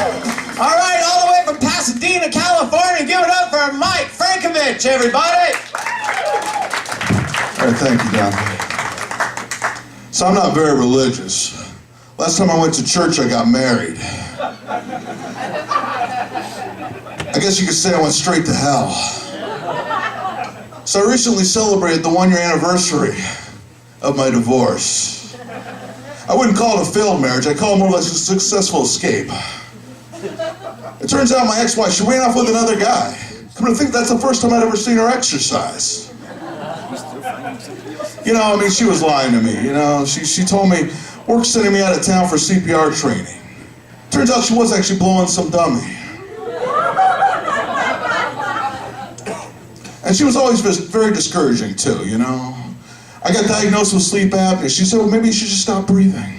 All right, all the way from Pasadena, California, give it up for Mike Frankovich, everybody. All right, thank you, Don. So I'm not very religious. Last time I went to church, I got married. I guess you could say I went straight to hell. So I recently celebrated the 1-year anniversary of my divorce. I wouldn't call it a failed marriage, I call it more or less a successful escape. It turns out my ex-wife, she ran off with another guy. Come to think, that's the first time I'd ever seen her exercise. You know, I mean, she was lying to me, you know. She told me work's sending me out of town for CPR training. Turns out she was actually blowing some dummy. And she was always very discouraging too, you know. I got diagnosed with sleep apnea. She said, well, maybe you should just stop breathing.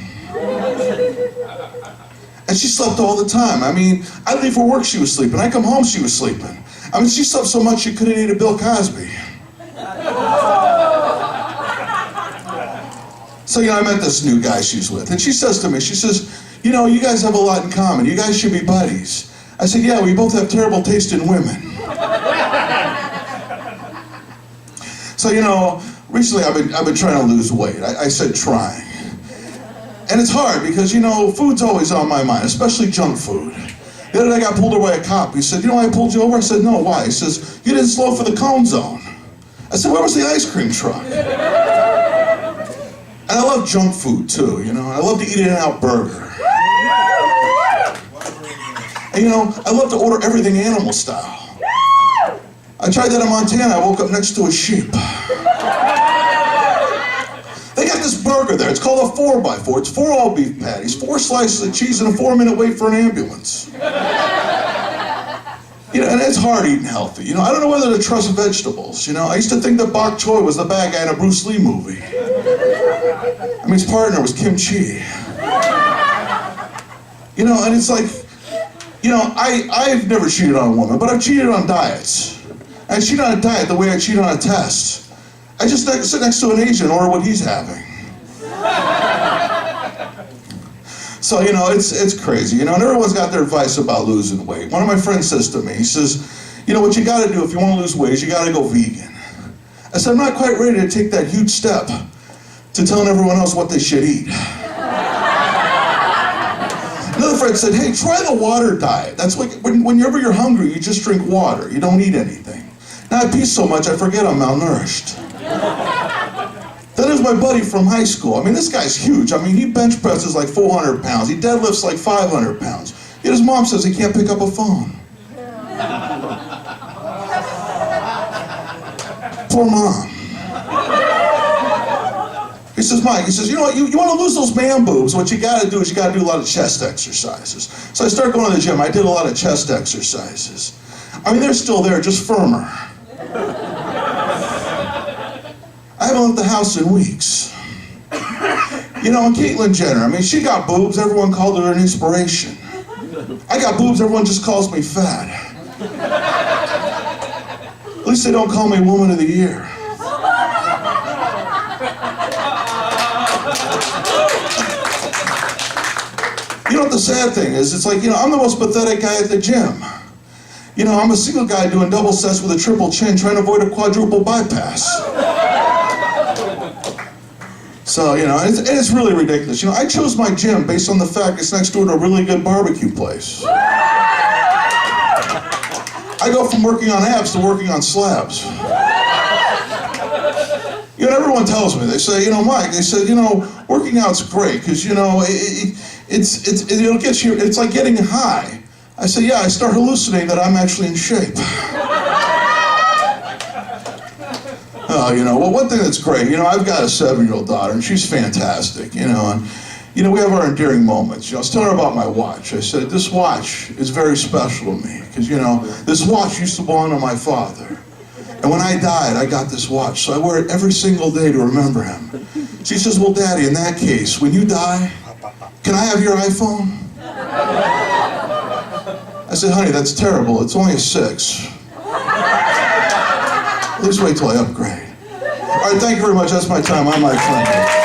And she slept all the time. I mean, I'd leave for work, she was sleeping. I'd come home, she was sleeping. I mean, she slept so much she could have eaten Bill Cosby. So, you know, I met this new guy she's with, and she says to me, she says, you know, you guys have a lot in common. You guys should be buddies. I said, yeah, we both have terrible taste in women. So, you know, recently I've been trying to lose weight. I said trying. And it's hard because, you know, food's always on my mind, especially junk food. The other day I got pulled over by a cop. He said, you know why I pulled you over? I said, no, why? He says, you didn't slow for the cone zone. I said, where was the ice cream truck? And I love junk food too, you know. I love to eat an In-N-Out burger. And you know, I love to order everything animal style. I tried that in Montana. I woke up next to a sheep. They got this burger there. It's called a 4x4. It's 4 all beef patties, 4 slices of cheese, and a 4-minute wait for an ambulance. You know, and it's hard eating healthy. You know, I don't know whether to trust vegetables. You know, I used to think that Bok Choy was the bad guy in a Bruce Lee movie. I mean, his partner was kimchi. You know, and it's like, you know, I've never cheated on a woman, but I've cheated on diets. I cheat on a diet the way I cheat on a test. I just sit next to an Asian or what he's having. So, you know, it's crazy, you know, and everyone's got their advice about losing weight. One of my friends says to me, he says, you know, what you gotta do if you wanna lose weight is you gotta go vegan. I said, I'm not quite ready to take that huge step to telling everyone else what they should eat. Another friend said, hey, try the water diet. That's like, whenever you're hungry, you just drink water. You don't eat anything. Now I pee so much, I forget I'm malnourished. Then there's my buddy from high school. I mean, this guy's huge. I mean, he bench presses like 400 pounds. He deadlifts like 500 pounds. Yet his mom says he can't pick up a phone. Poor mom. He says, Mike, he says, you know what, you want to lose those man boobs, what you got to do is you got to do a lot of chest exercises. So I started going to the gym. I did a lot of chest exercises. I mean, they're still there, just firmer. I haven't left the house in weeks. You know, and Caitlyn Jenner, I mean, she got boobs, everyone called her an inspiration. I got boobs, everyone just calls me fat. At least they don't call me Woman of the Year. You know what the sad thing is? It's like, you know, I'm the most pathetic guy at the gym. You know, I'm a single guy doing double sets with a triple chin trying to avoid a quadruple bypass. So, you know, it's really ridiculous. You know, I chose my gym based on the fact it's next door to a really good barbecue place. I go from working on abs to working on slabs. You know, everyone tells me, they say, you know, Mike, they said, you know, working out's great because, you know, it'll get you, it's like getting high. I say, yeah, I start hallucinating that I'm actually in shape. Oh, you know, well, one thing that's great, you know, I've got a 7-year-old daughter, and she's fantastic, you know, and, you know, we have our endearing moments. You know, I was telling her about my watch. I said, this watch is very special to me, because, you know, this watch used to belong to my father. And when I died, I got this watch, so I wear it every single day to remember him. She says, well, Daddy, in that case, when you die, can I have your iPhone? I said, honey, that's terrible. It's only a 6. At least wait till I upgrade. All right, thank you very much. That's my time. I'm Mike Frankovich.